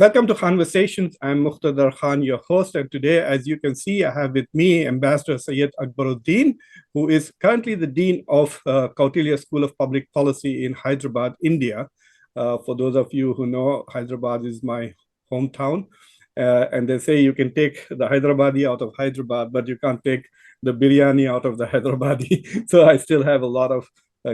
Welcome to Khanversations. I'm Muqtadar Khan, your host, and today, as you can see, I have with me Ambassador Syed Akbaruddin, who is currently the Dean of Kautilya School of Public Policy in Hyderabad, India. For those of you who know, Hyderabad is my hometown, and they say you can take the Hyderabadi out of Hyderabad, but you can't take the biryani out of the Hyderabadi. So I still have a lot of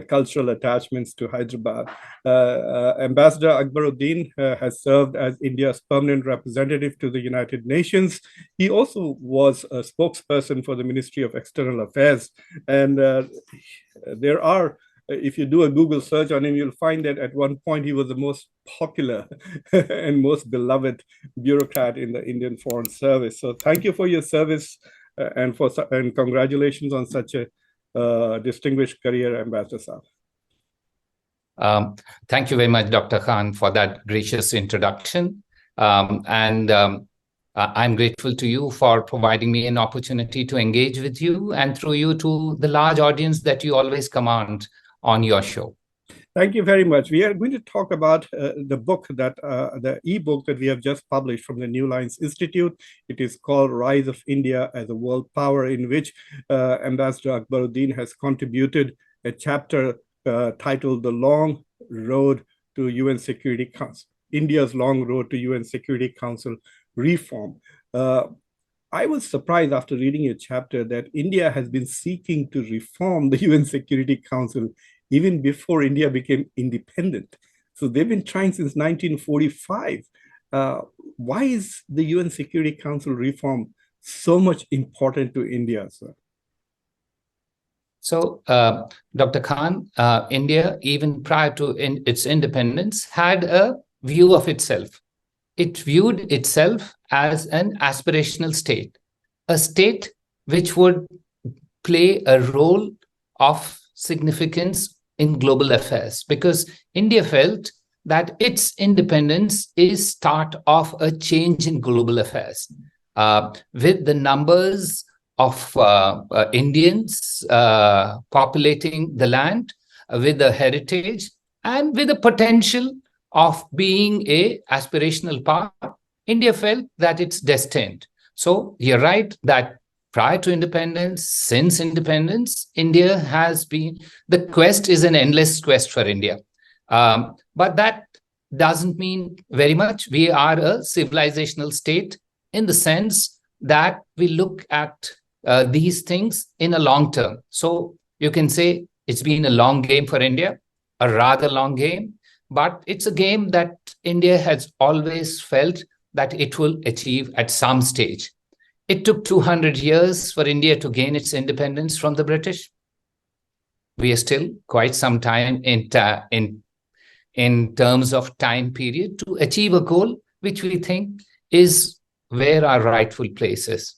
cultural attachments to Hyderabad. Ambassador Akbaruddin has served as India's permanent representative to the United Nations. He also was a spokesperson for the Ministry of External Affairs. And there are, if you do a Google search on him, you'll find that at one point he was the most popular and most beloved bureaucrat in the Indian Foreign Service. So thank you for your service and congratulations on such a distinguished career, Ambassador Saab. Thank you very much, Dr. Khan, for that gracious introduction. I'm grateful to you for providing me an opportunity to engage with you and through you to the large audience that you always command on your show. Thank you very much. We are going to talk about the book that the ebook that we have just published from the New Lines Institute. It is called Rise of India as a World Power, in which Ambassador Akbaruddin has contributed a chapter titled The Long Road to UN Security Council, India's Long Road to UN Security Council Reform. I was surprised after reading your chapter that India has been seeking to reform the UN Security Council even before India became independent. So they've been trying since 1945. Why is the UN Security Council reform so much important to India, sir? So, Dr. Khan, India, even prior to its independence, had a view of itself. It viewed itself as an aspirational state, a state which would play a role of significance in global affairs, because India felt that its independence is start of a change in global affairs. With the numbers of Indians populating the land, with the heritage and with the potential of being a aspirational power, India felt that it's destined. So you're right that prior to independence, since independence, India has been, the quest is an endless quest for India. But that doesn't mean very much. We are a civilizational state in the sense that we look at these things in a long term. So you can say it's been a long game for India, a rather long game, but it's a game that India has always felt that it will achieve at some stage. It took 200 years for India to gain its independence from the British. We are still quite some time in terms of time period to achieve a goal which we think is where our rightful place is.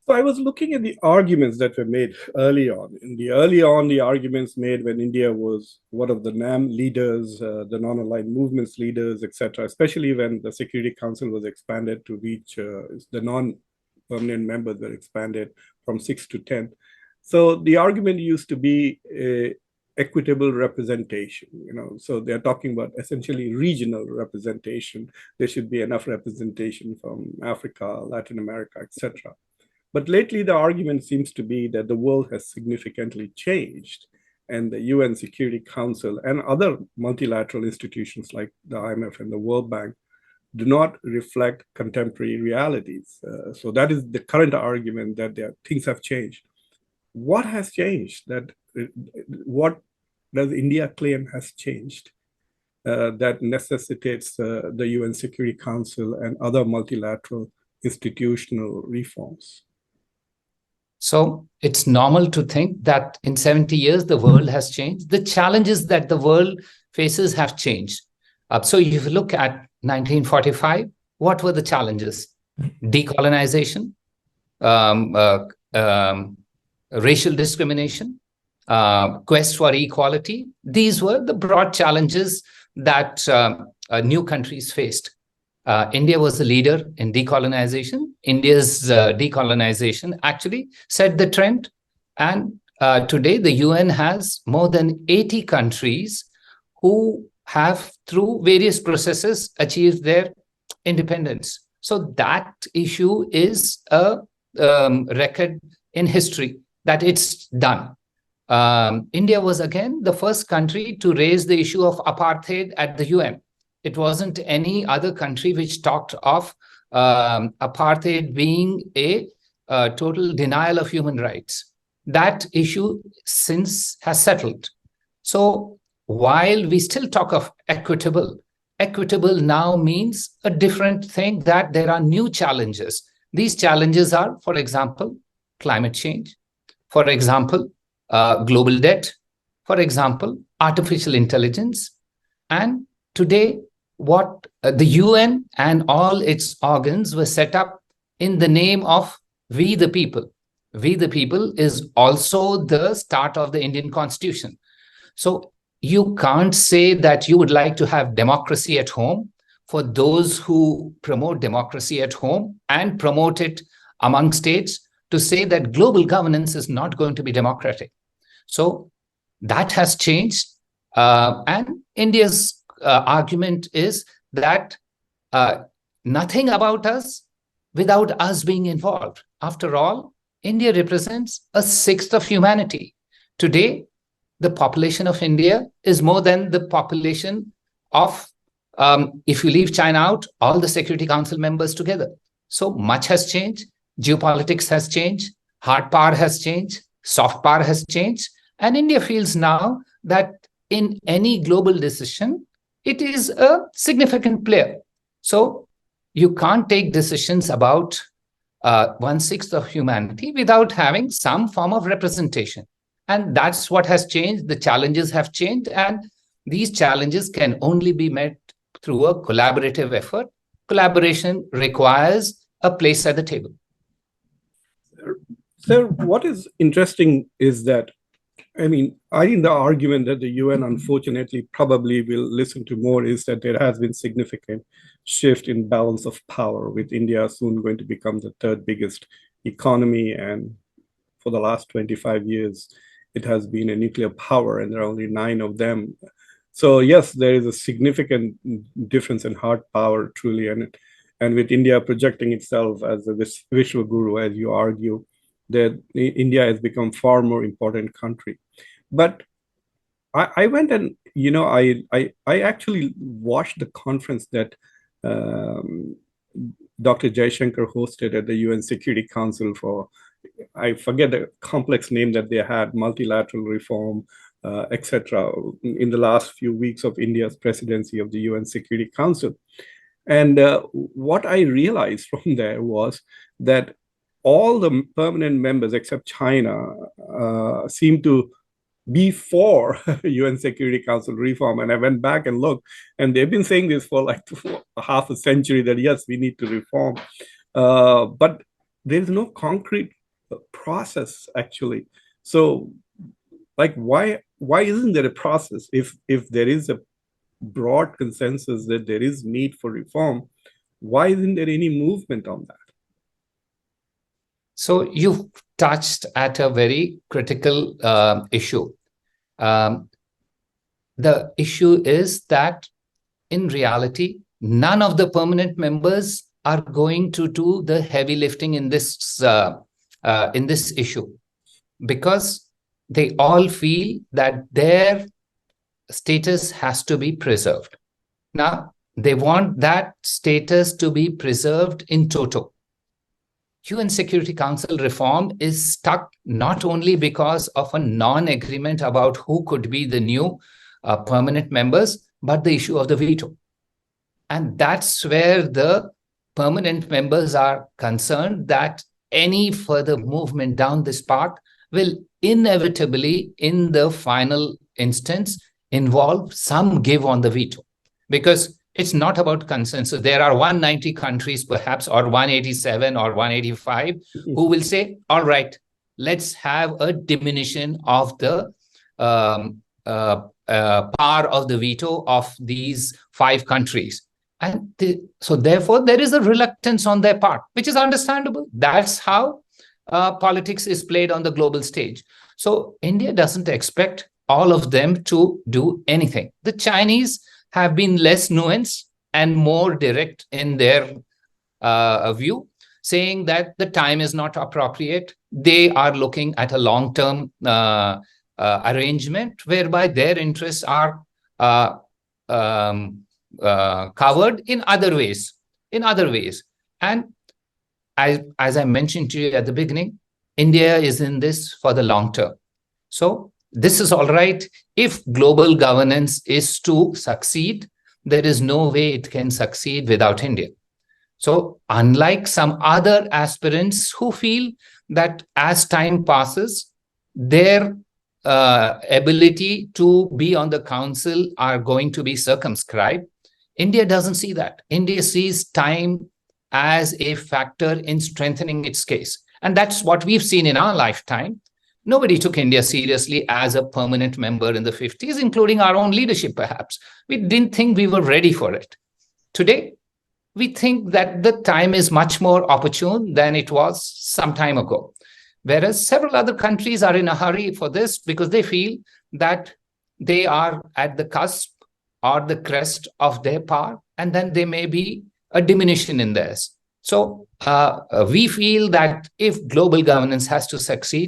So I was looking at the arguments that were made early on. The arguments made when India was one of the NAM leaders, the non-aligned movements leaders, etc., especially when the Security Council was expanded to reach the non-permanent members were expanded from 6 to 10. So the argument used to be equitable representation, so they're talking about essentially regional representation. There should be enough representation from Africa, Latin America, etc. But lately, the argument seems to be that the world has significantly changed, and the UN Security Council and other multilateral institutions like the IMF and the World Bank do not reflect contemporary realities. So that is the current argument, that things have changed. What has changed? What does India claim has changed that necessitates the UN Security Council and other multilateral institutional reforms? So it's normal to think that in 70 years, the world has changed. The challenges that the world faces have changed. So if you look at 1945, what were the challenges? Decolonization, racial discrimination, quest for equality. These were the broad challenges that new countries faced. India was the leader in decolonization. India's decolonization actually set the trend. And today, the UN has more than 80 countries who have, through various processes, achieved their independence. So that issue is a record in history that it's done. India was again the first country to raise the issue of apartheid at the UN. It wasn't any other country which talked of apartheid being a total denial of human rights. That issue since has settled. So while we still talk of equitable, equitable now means a different thing, that there are new challenges. These challenges are, for example, climate change, for example, global debt, for example, artificial intelligence. And today, what the UN and all its organs were set up in the name of we the people. We the people is also the start of the Indian Constitution. So you can't say that you would like to have democracy at home for those who promote democracy at home and promote it among states, to say that global governance is not going to be democratic. So that has changed. And India's argument is that nothing about us without us being involved. After all, India represents a sixth of humanity. Today, the population of India is more than the population of, if you leave China out, all the Security Council members together. So much has changed. Geopolitics has changed. Hard power has changed. Soft power has changed. And India feels now that in any global decision, it is a significant player. So you can't take decisions about 1/6 of humanity without having some form of representation. And that's what has changed. The challenges have changed, and these challenges can only be met through a collaborative effort. Collaboration requires a place at the table. So what is interesting is that, I mean, I think the argument that the UN unfortunately probably will listen to more is that there has been significant shift in balance of power, with India soon going to become the third biggest economy. And for the last 25 years, it has been a nuclear power, and there are only 9 of them. So yes, there is a significant difference in hard power, truly. And with India projecting itself as a Vishwa Guru, as you argue, that India has become far more important country. But I went and, I actually watched the conference that Dr. Jaishankar hosted at the UN Security Council for, I forget the complex name that they had, multilateral reform, etc., in the last few weeks of India's presidency of the UN Security Council. And what I realized from there was that all the permanent members except China seem to be for UN Security Council reform. And I went back and looked, and they've been saying this for like half a century, that yes, we need to reform. But there's no concrete process, actually. So like, why isn't there a process? If there is a broad consensus that there is need for reform, why isn't there any movement on that? So you've touched at a very critical issue. The issue is that in reality, none of the permanent members are going to do the heavy lifting in this issue, because they all feel that their status has to be preserved. Now, they want that status to be preserved in toto. UN Security Council reform is stuck not only because of a non-agreement about who could be the new permanent members, but the issue of the veto. And that's where the permanent members are concerned that any further movement down this path will inevitably, in the final instance, involve some give on the veto. Because it's not about consensus. There are 190 countries, perhaps, or 187 or 185, who will say, all right, let's have a diminution of the power of the veto of these 5 countries. And so therefore, there is a reluctance on their part, which is understandable. That's how politics is played on the global stage. So India doesn't expect all of them to do anything. The Chinese have been less nuanced and more direct in their view, saying that the time is not appropriate. They are looking at a long-term arrangement whereby their interests are covered in other ways. And as I mentioned to you at the beginning, India is in this for the long term. So this is all right. If global governance is to succeed, there is no way it can succeed without India. So unlike some other aspirants who feel that as time passes, their ability to be on the council are going to be circumscribed, India doesn't see that. India sees time as a factor in strengthening its case. And that's what we've seen in our lifetime. Nobody took India seriously as a permanent member in the 50s, including our own leadership, perhaps. We didn't think we were ready for it. Today, we think that the time is much more opportune than it was some time ago. Whereas several other countries are in a hurry for this because they feel that they are at the cusp or the crest of their power, and then there may be a diminution in theirs. So we feel that if global governance has to succeed,